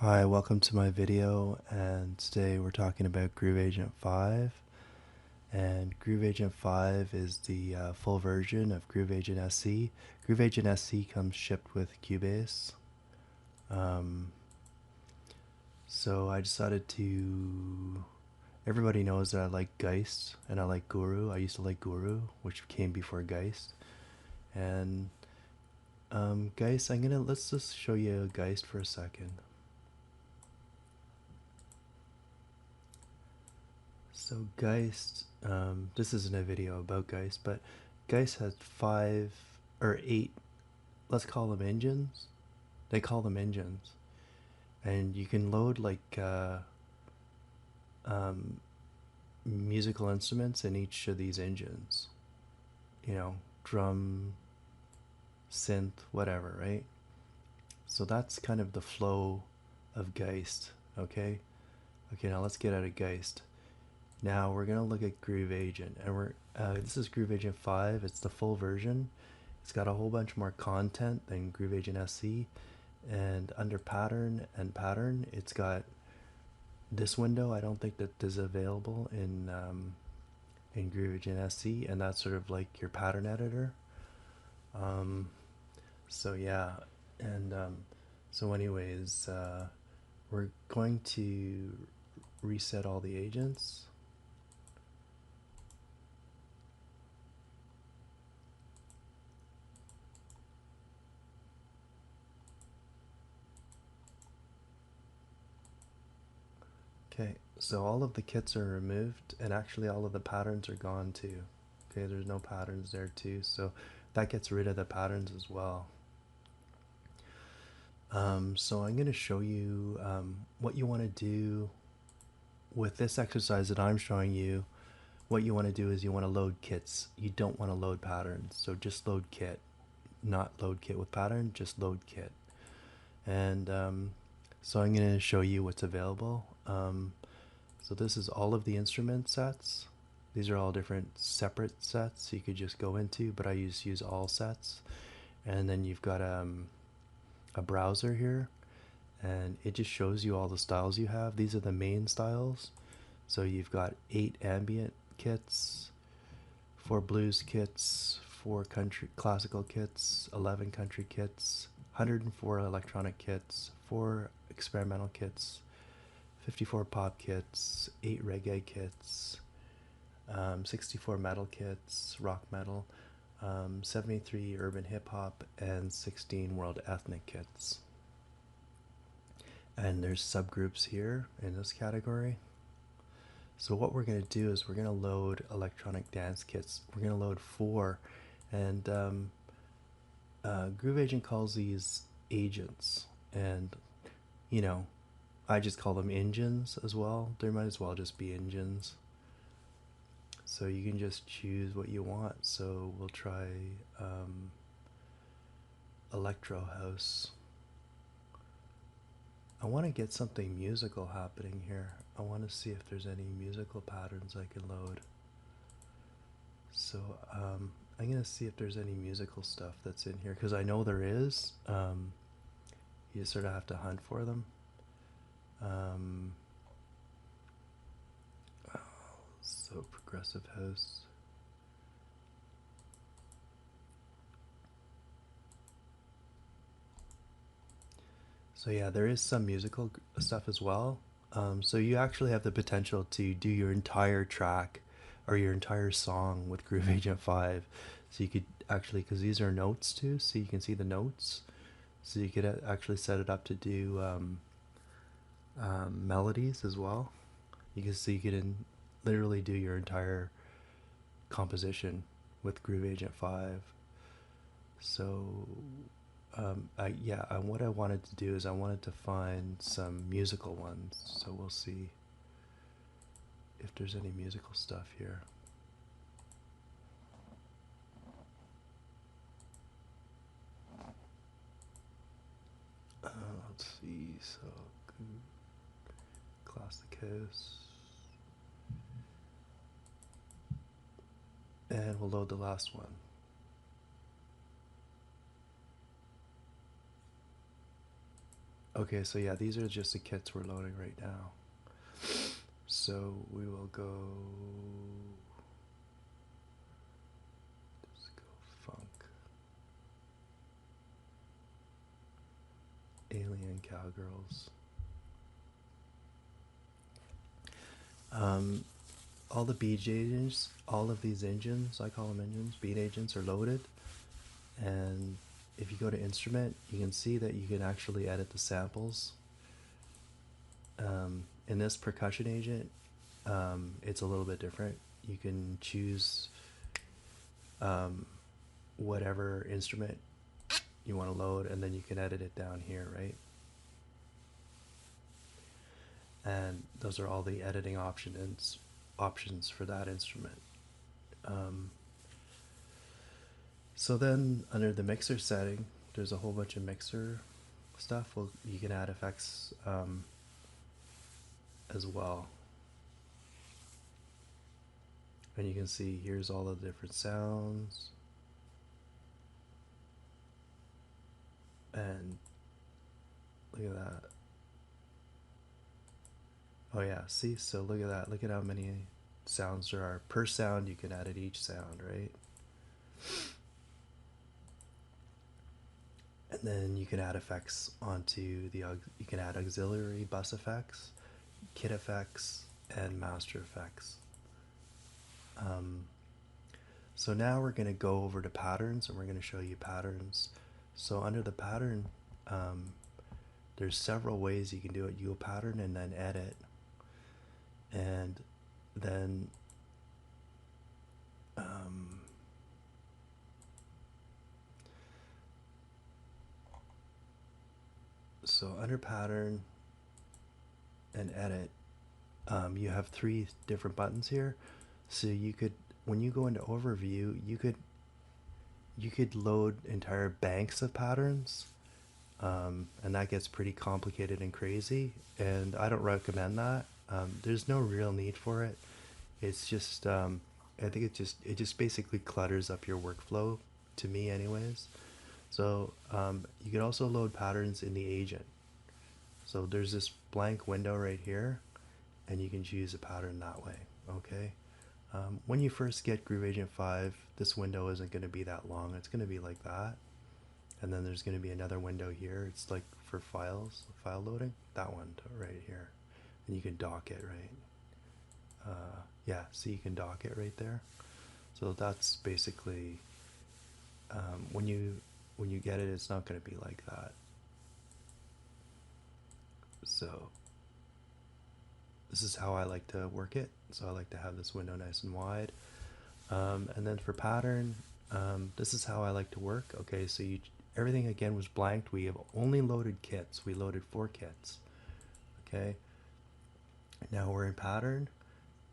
Hi, welcome to my video, and today we're talking about Groove Agent 5. And Groove Agent 5 is the full version of Groove Agent SC. Groove Agent SC comes shipped with Cubase. Um, so I decided to. Everybody knows that I like Geist and I like Guru. I used to like Guru, which came before Geist. And Geist, let's just show you Geist for a second. So Geist, this isn't a video about Geist, but Geist has 5 or 8, let's call them engines. They call them engines. And you can load like um, musical instruments in each of these engines. You know, drum, synth, whatever, right? So that's kind of the flow of Geist, okay? Okay, now let's get out of Geist. Now we're gonna look at Groove Agent, and this is Groove Agent 5. It's the full version. It's got a whole bunch more content than Groove Agent SC, and under Pattern and Pattern, it's got this window. I don't think that is available in Groove Agent SC, and that's sort of like your pattern editor. Um, so yeah, and so anyways, we're going to reset all the agents. Okay, so all of the kits are removed, and actually all of the patterns are gone too. Okay, there's no patterns there too, so that gets rid of the patterns as well. So I'm going to show you what you want to do with this exercise that I'm showing you. What you want to do is you want to load kits. You don't want to load patterns, so just load kit, not load kit with pattern, just load kit. And so I'm going to show you what's available. So this is all of the instrument sets. These are all different separate sets you could just go into, but I use all sets. And then you've got a browser here, and it just shows you all the styles you have. These are the main styles. So you've got 8 ambient kits, 4 blues kits, 4 country classical kits, 11 country kits, 104 electronic kits, 4 experimental kits, 54 pop kits, 8 reggae kits, 64 metal kits, rock metal, 73 urban hip hop, and 16 world ethnic kits. And there's subgroups here in this category. So what we're going to do is we're going to load electronic dance kits. We're going to load 4, and Groove Agent calls these agents, and you know, I just call them engines as well. There might as well just be engines. So you can just choose what you want. So we'll try Electro House. I want to get something musical happening here. I want to see if there's any musical patterns I can load. So I'm going to see if there's any musical stuff that's in here, because I know there is. You sort of have to hunt for them. Um, oh, so progressive house. So yeah, there is some musical stuff as well. So you actually have the potential to do your entire track or your entire song with Groove Agent 5. So you could actually, because these are notes too, so you can see the notes. So you could actually set it up to do melodies as well. You can see you could literally do your entire composition with Groove Agent 5. So what I wanted to do is I wanted to find some musical ones. So we'll see if there's any musical stuff here. Let's see. So classic house, and we'll load the last one. Okay, so yeah, these are just the kits we're loading right now. So we will go, disco funk, alien cowgirls. Um, all the beat agents, all of these engines, I call them engines, beat agents are loaded. And if you go to instrument, you can see that you can actually edit the samples. In this percussion agent, it's a little bit different. You can choose whatever instrument you want to load, and then you can edit it down here, right? And those are all the editing options for that instrument. Um, so then under the mixer setting, there's a whole bunch of mixer stuff. Well, you can add effects as well. And you can see here's all the different sounds. And look at that. Oh yeah, see, so look at that. Look at how many sounds there are. Per sound, you can edit each sound, right? And then you can add effects onto the, you can add auxiliary bus effects, kit effects, and master effects. So now we're going to go over to patterns, and we're going to show you patterns. So under the pattern, there's several ways you can do it. You go pattern and then edit. And then so under pattern and edit, you have three different buttons here. So you could, when you go into overview, you could load entire banks of patterns, and that gets pretty complicated and crazy, and I don't recommend that. There's no real need for it. It's just I think it just basically clutters up your workflow, to me anyways. So you can also load patterns in the agent. So there's this blank window right here, and you can choose a pattern that way. Okay. When you first get Groove Agent 5, this window isn't going to be that long. It's going to be like that. And then there's going to be another window here. It's like for files, file loading. That one right here. And you can dock it, right? Yeah, see, you can dock it right there. So that's basically, when you get it, it's not going to be like that. So this is how I like to work it. So I like to have this window nice and wide. And then for pattern, this is how I like to work. Okay, so everything again was blanked. We have only loaded kits. We loaded 4 kits. Okay, now we're in pattern.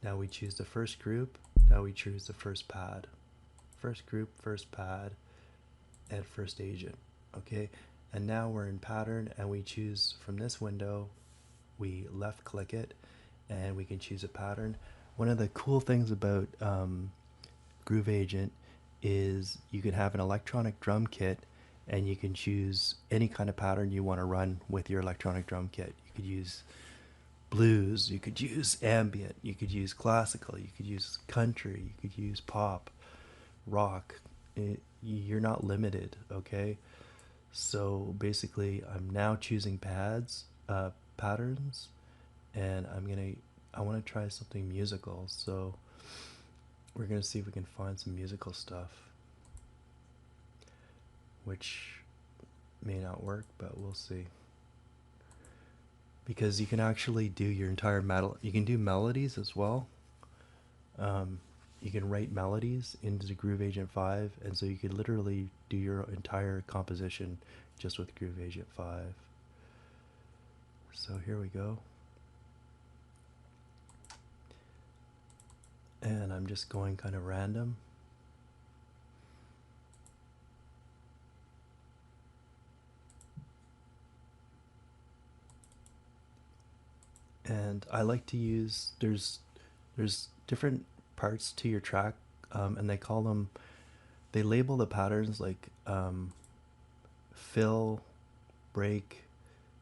Now we choose the first group. Now we choose the first pad. First group, first pad, and first agent. Okay, and now we're in pattern, and we choose from this window, we left click it, and we can choose a pattern. One of the cool things about Groove Agent is you can have an electronic drum kit, and you can choose any kind of pattern you want to run with your electronic drum kit. You could use blues, you could use ambient, you could use classical, you could use country, you could use pop, rock. You're not limited, okay? So basically, I'm now choosing patterns, and I want to try something musical. So we're gonna see if we can find some musical stuff, which may not work, but we'll see. Because you can actually do your entire you can do melodies as well. You can write melodies into the Groove Agent 5, and so you could literally do your entire composition just with Groove Agent 5. So here we go. And I'm just going kind of random. And I like to use, there's different parts to your track, and they label the patterns like fill, break,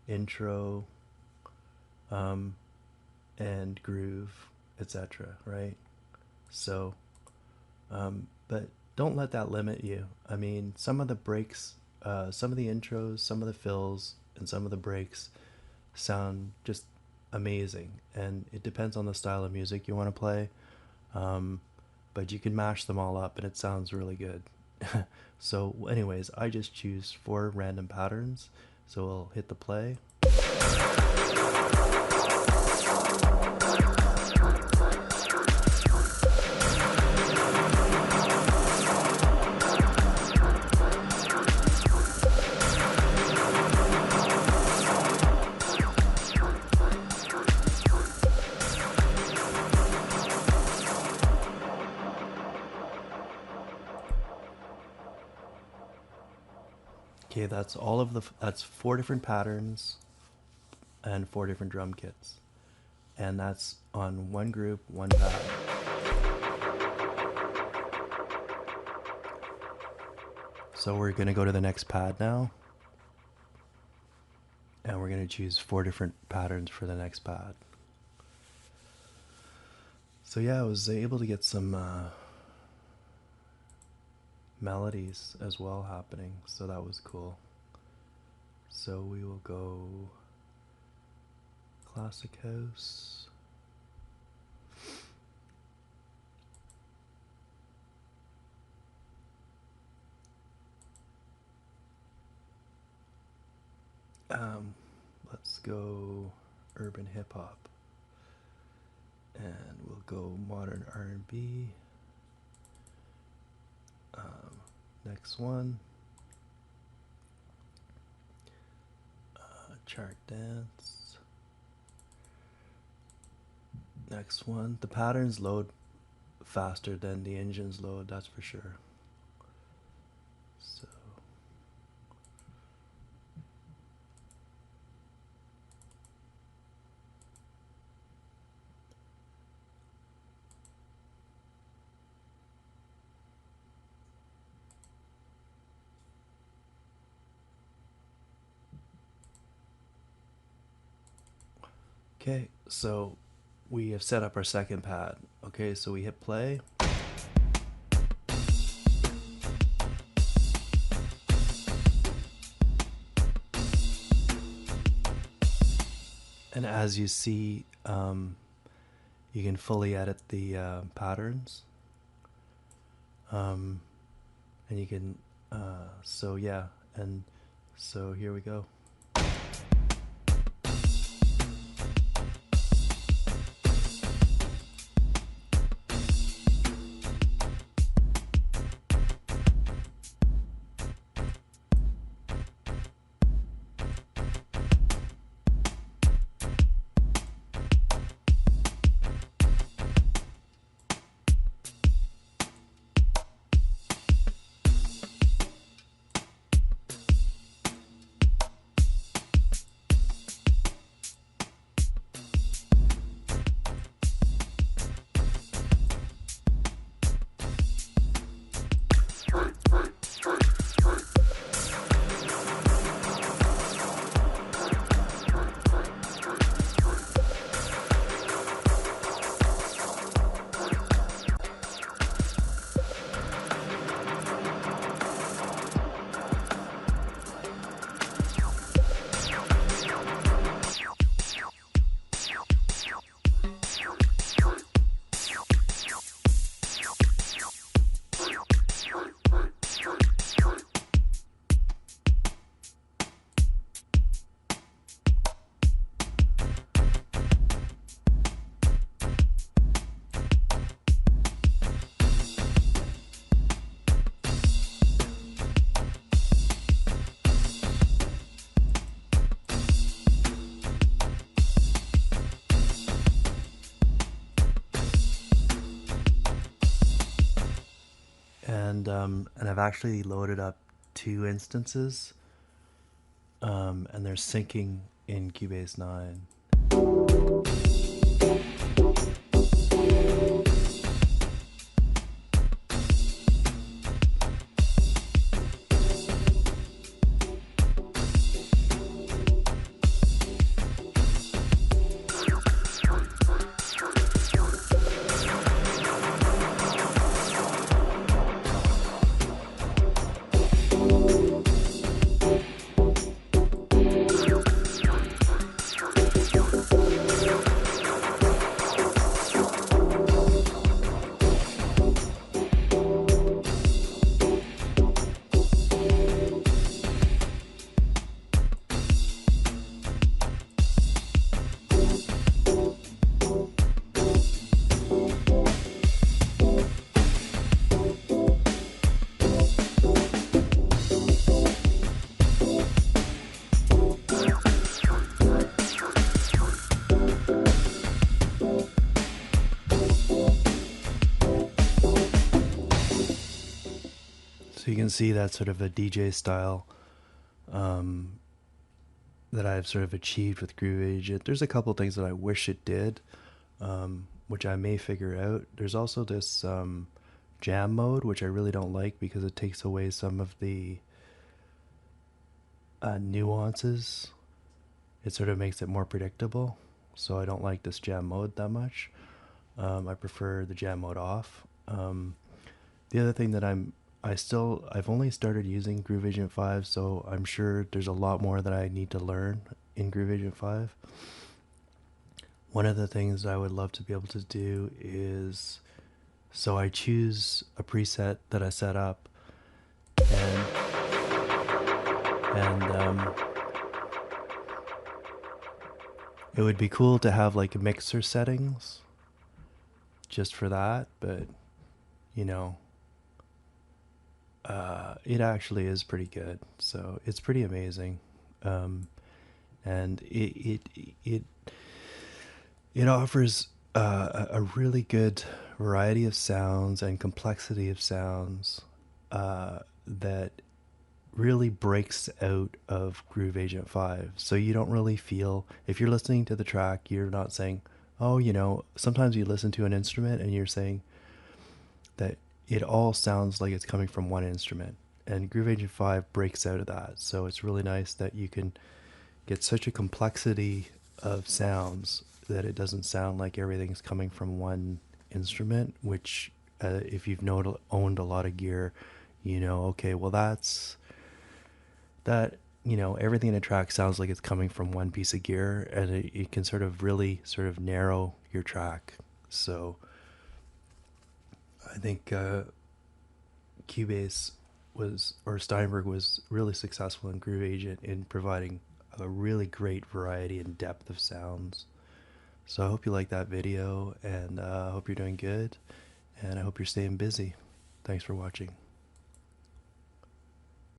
intro, and groove, etc. Right? So, but don't let that limit you. I mean, some of the breaks, some of the intros, some of the fills, and some of the breaks sound just amazing. And it depends on the style of music you want to play. Um, but you can mash them all up and it sounds really good. So, anyways, I just choose 4 random patterns. So we'll hit the play. Okay, that's 4 different patterns and 4 different drum kits. And that's on one group, one pad. So we're gonna go to the next pad now. And we're gonna choose 4 different patterns for the next pad. So yeah, I was able to get some melodies as well happening, so that was cool. So we will go classic house. Let's go urban hip hop, and we'll go modern R&B. Next one, chart dance. Next one, the patterns load faster than the engines load, that's for sure. So okay, so we have set up our second pad. Okay, so we hit play. And as you see, you can fully edit the patterns. And you can, so yeah, and so here we go. And I've actually loaded up 2 instances, and they're syncing in Cubase 9. can see that's sort of a DJ style um, that I've sort of achieved with Groove Agent. There's a couple things that I wish it did, which I may figure out. There's also this jam mode, which I really don't like because it takes away some of the nuances. It sort of makes it more predictable. So I don't like this jam mode that much. I prefer the jam mode off. The other thing that I've only started using Groove Agent 5, so I'm sure there's a lot more that I need to learn in Groove Agent 5. One of the things I would love to be able to do is, so I choose a preset that I set up, and it would be cool to have like mixer settings just for that, but you know, it actually is pretty good. So it's pretty amazing, and it offers a really good variety of sounds and complexity of sounds that really breaks out of Groove Agent 5. So you don't really feel, if you're listening to the track, you're not saying, oh, sometimes you listen to an instrument and you're saying that it all sounds like it's coming from one instrument. And Groove Agent 5 breaks out of that. So it's really nice that you can get such a complexity of sounds that it doesn't sound like everything's coming from one instrument, which if you've owned a lot of gear, okay, well everything in a track sounds like it's coming from one piece of gear, and it can sort of really sort of narrow your track. So I think Cubase Steinberg was really successful in Groove Agent in providing a really great variety and depth of sounds. So I hope you like that video, and I hope you're doing good, and I hope you're staying busy. Thanks for watching.